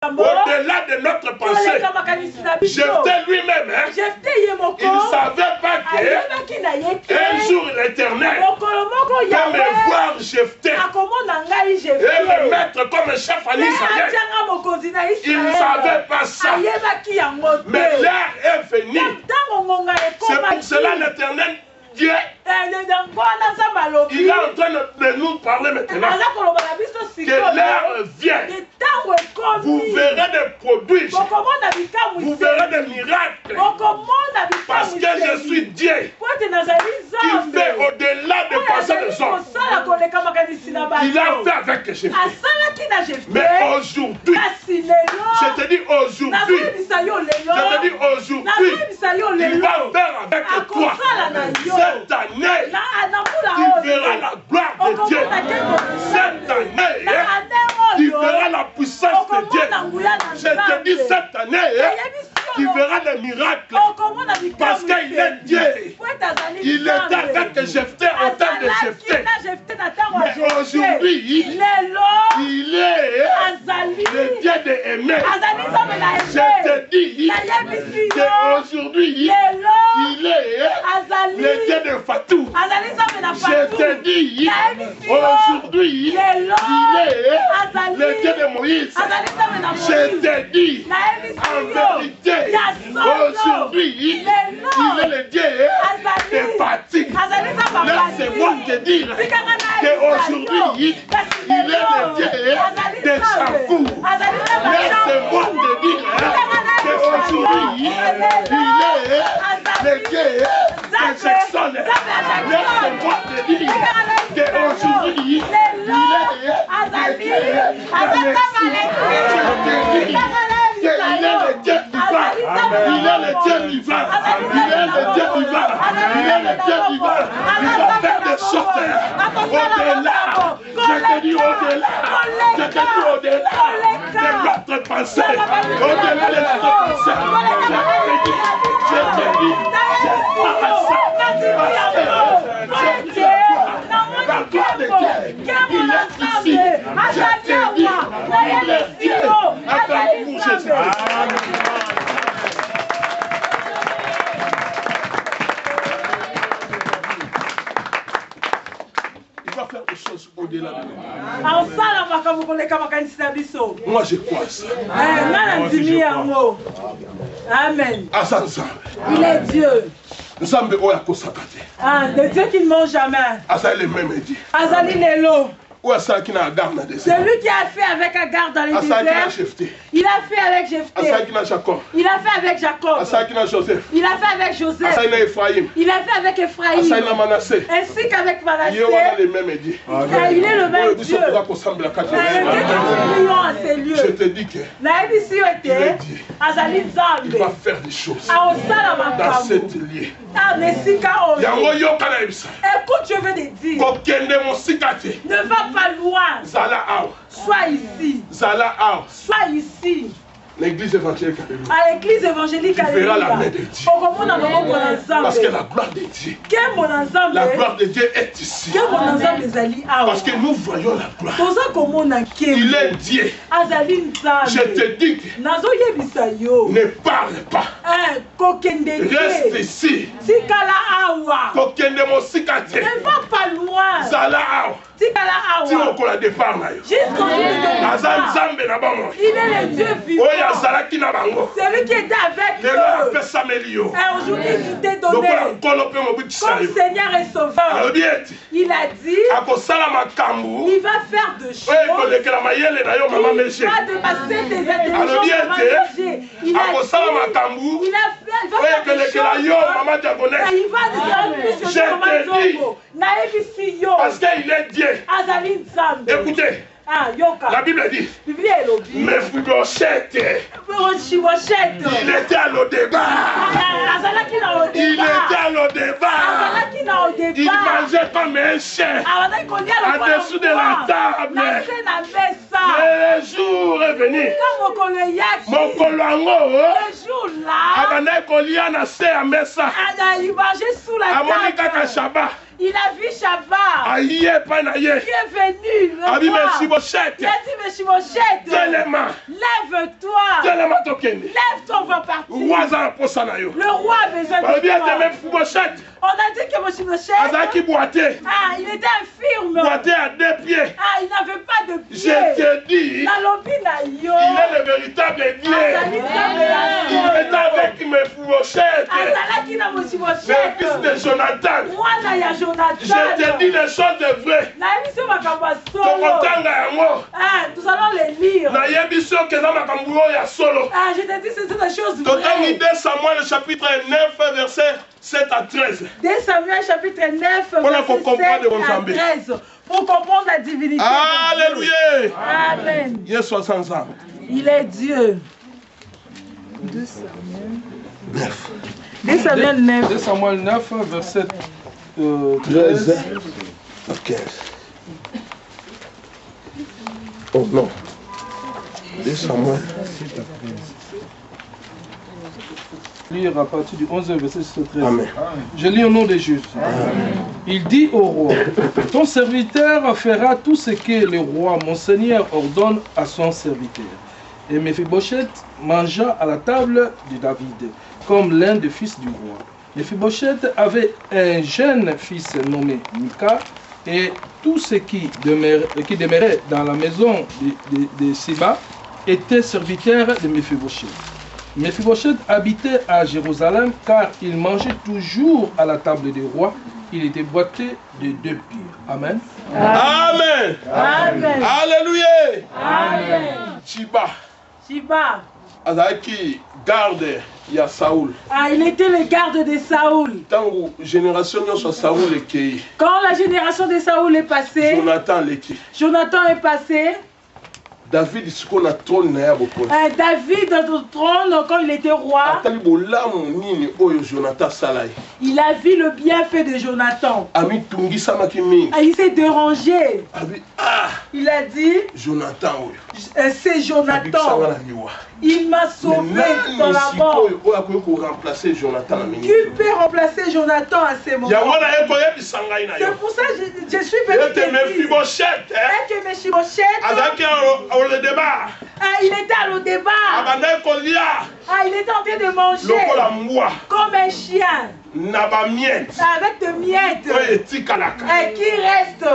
au-delà de notre pensée. Jephthé lui-même, hein, il ne savait pas qu'un jour l'éternel peut me voir Jephthé et me mettre comme chef en Israël. Il ne savait pas ça. Mais l'heure est venue. C'est pour cela l'éternel Dieu, il est en train de nous parler maintenant. Que l'heure vient. Vous verrez des prodiges. Vous verrez des miracles. Parce que je suis Dieu qui fait au-delà des pensées des hommes. Il a fait avec Jephthé. Mais aujourd'hui, je te dis aujourd'hui, il va faire avec toi. Cette année, tu verras la gloire de Dieu. Cette année, tu verras la puissance de Dieu. Je te dis cette année, tu verras les miracles. Parce qu'il est Dieu. Il est avec Jephthé en temps de Jephthé. Mais aujourd'hui, il est le Dieu de Aimé. Je te dis qu'aujourd'hui, il est le Dieu de Fatou. Je te dis aujourd'hui, il est le Dieu de Moïse. Je te dis en vérité, aujourd'hui, il est le Dieu de Fatih. Laisse-moi te dire qu'aujourd'hui, il est le Dieu de Chakou. Laisse-moi te dire qu'aujourd'hui, il est le Dieu de Jackson. Laisse-moi te dire qu'aujourd'hui, il est le Dieu de il est le Dieu vivant. Il est le Dieu vivant. Il est le Dieu vivant. Il est le Dieu vivant. Il va faire des choses au-delà. Je te dis au-delà. Je te dis au-delà de notre pensée. Au-delà de notre pensée. Je te dis, je parle ça. La gloire de Dieu, il est ici. Je te dis, il est Dieu. Acclamons pour Jésus. Il va faire des choses au-delà de nous. Moi, je crois ça. Amen. Il est Dieu. Ah, de Dieu qui ne ment jamais. Azali Lelo. Celui qui a fait avec Agar dans les déserts, il a fait avec Jephthé. Il a fait avec Jacob. Il a fait avec Joseph. Il a fait avec Ephraïm. Ainsi qu'avec Manassé. Il est le même Dieu. Je te dis que il va faire des choses dans cette lieu. Écoute, je veux te dire, ne va pas loin. Sois ici. Sois ici. L'église évangélique, à l'église évangélique, tu verras la main de Dieu. Parce que la gloire de Dieu, la gloire de Dieu est ici. Parce que nous voyons la gloire. Il est Dieu. Je te dis que ne parle pas. Reste ici. Ne va pas loin. Tu la départ. Il est le Dieu vivant. Celui qui était avec eux. Aujourd'hui, il t'est donné comme Seigneur et Sauveur. Il a dit, il va faire de choses. Il va dépasser tes intelligences. Il a fait des choses. Il va parce qu'il est Dieu. Écoutez. La Bible dit, Mephibosheth, il était à l'Odébar. Il était à l'Odébar. Il mangeait comme un chien en dessous de la table. Le jour est venu. Mokolongo, Abana Kolia na se amesa. Amonika Kashaba. Il a vu Shabbat. Qui est venu. Il a dit Mephibosheth. Lève-toi. Lève-toi, on va partir. Le roi a besoin de toi. On a dit que Mephibosheth, il était infirme. Il n'avait pas de pied. Je te dis, il est le véritable Dieu. Il est avec Mephibosheth, le fils de Jonathan. Je te dis les choses de vrai. Nous allons les lire. Je te dis ce sont des choses vraies. 2 Samuel chapitre 9 verset 7 à 13. 2 Samuel chapitre 9 verset 7 à 13. Pour comprendre la divinité. Alléluia. Amen. Il est 60 ans. Il est Dieu. 2 Samuel 9. 2 Samuel 9 verset 13 à 15. Oh non. 2 Samuel. Lire à partir du 11 verset 13. Amen. Je lis au nom des justes. Il dit au roi, ton serviteur fera tout ce que le roi, mon seigneur, ordonne à son serviteur. Et Mephibosheth mangea à la table de David, comme l'un des fils du roi. Mephibosheth avait un jeune fils nommé Mika, et tout ce qui demeurait dans la maison de Siba était serviteur de Mephibosheth. Mephibosheth habitait à Jérusalem car il mangeait toujours à la table du roi. Il était boité de 2 pieds. Amen. Amen. Amen. Alléluia. Amen. Shiba. Azaki garde ya Saoul. Il était le garde de Saoul. Tango génération sur Saoul est. Quand la génération de Saoul est passée, Jonathan est passé. David sur le trône David dans le trône quand il était roi. Il a vu le bienfait de Jonathan. Il s'est dérangé. Il a dit, c'est Jonathan. Il m'a sauvé dans la mort. Qui peut remplacer Jonathan à ces moments? C'est pour ça que je suis venu te dire que Mephibosheth, il était à l'Odébar. Il était en train de manger comme un chien. Avec de miettes. Qui reste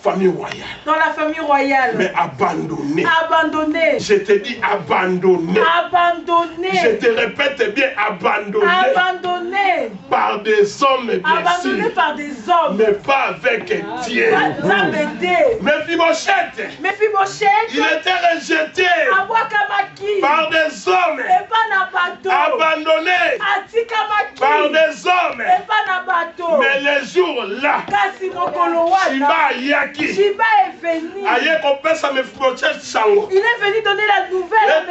famille royale. Dans la famille royale. Mais abandonné. Abandonné. Je te dis abandonné. Abandonné. Je te répète bien abandonné. Abandonné. Par des hommes bien abandonné sûr. Par des hommes. Mais pas avec Dieu. Pas embêté. Mephibosheth. Il était rejeté. Par des hommes. Abandonné. Par des hommes. Mais les jours là. Shiba est venu. Il est venu donner la nouvelle à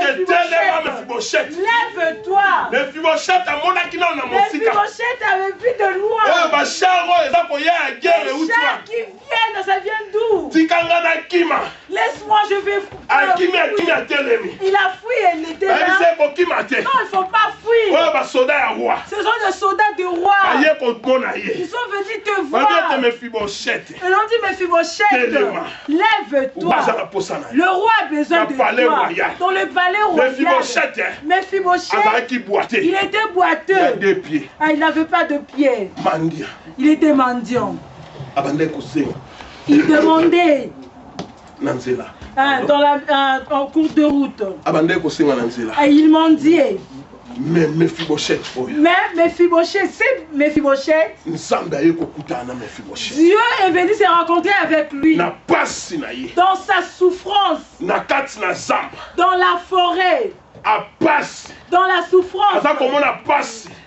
Mephibosheth. Lève-toi. Mephibosheth avait vu de loin. Les chars qui viennent, ça vient d'où? Laisse-moi, je vais fuir. Il a fui et il était là. Non, il ne faut pas fuir. Ce sont des soldats du roi. Ils sont venus te voir. Et l'on dit Mephibosheth, lève-toi. Le roi a besoin de toi. Dans le palais royal, Mephibosheth, il était boiteux. Il n'avait pas de pied. Il était mendiant. Il demandait en cours de route. Il mendiait. Mais Mephibosheth, c'est Mephibosheth. Dieu est venu se rencontrer avec lui. Dans sa souffrance. Dans la forêt. Dans la souffrance.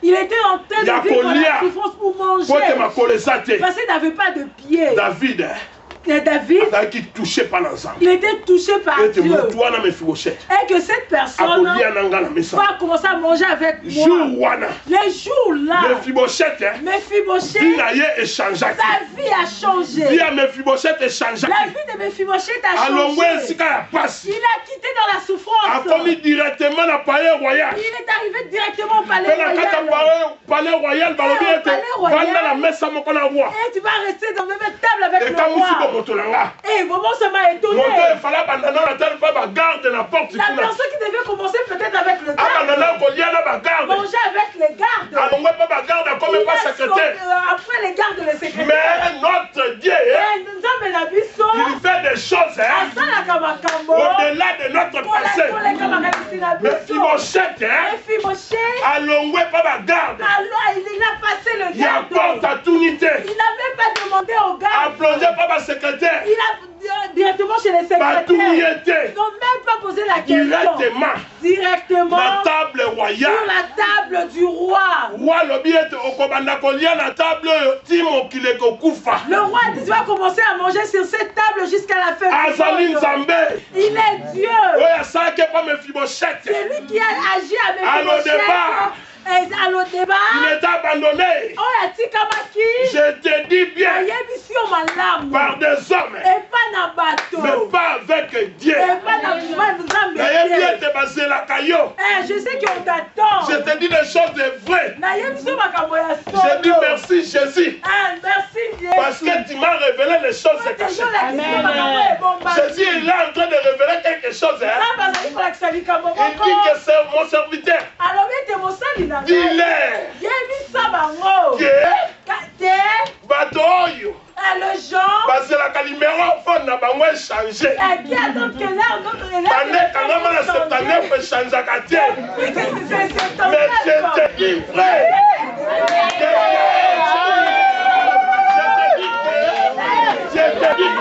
Il était en train de vivre la souffrance pour manger. Parce qu'il n'avait pas de pied. David, il était touché par Dieu. Et que cette personne va commencer à manger avec moi. Les jours là, Mephibosheth, sa vie a changé. La vie de Mephibosheth a changé. Il a quitté dans la souffrance. Il est arrivé directement au palais royal. Et tu vas rester dans la même table avec le roi. Et vraiment ça m'a étonné. La personne qui devait commencer peut-être avec le garde, manger avec les gardes. Après les gardes, les secrétaires. Mais notre Dieu, il fait des choses au-delà de notre passé. Mephibosheth, allongé par la garde. Il a passé le garde. Il apporte à tout unité. Il n'avait pas demandé au garde. Plongé par la secrétaire. Il a directement chez les secrétaires. Ils n'ont même pas posé la question. Directement la table royale. Sur la table du roi. Le roi dit tu vas commencer à manger sur cette table jusqu'à la fin du monde. Il est Dieu. C'est lui qui a agi avec Mephibosheth. À le débat, il est abandonné. Je te dis bien, par des hommes, mais pas avec Dieu. Je sais qu'on t'attend. Je te dis des choses vraies. Je dis merci Jésus. Merci Dieu. Parce que tu m'as révélé les choses cachées. Jésus est là en train de révéler quelque chose. Il dit que c'est mon serviteur. Dis-leur le genre bazelaka numéro phone na bango échangé échangeaka te mais je te dis vrai je te dis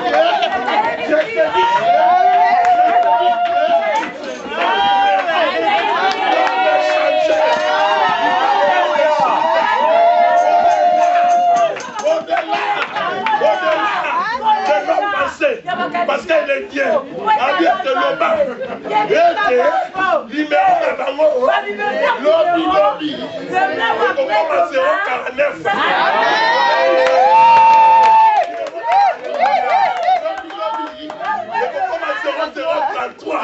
parce qu'elle est Dieu. Avec le loba. Numéro de bango. Lobby. Comment 049. Comment 033.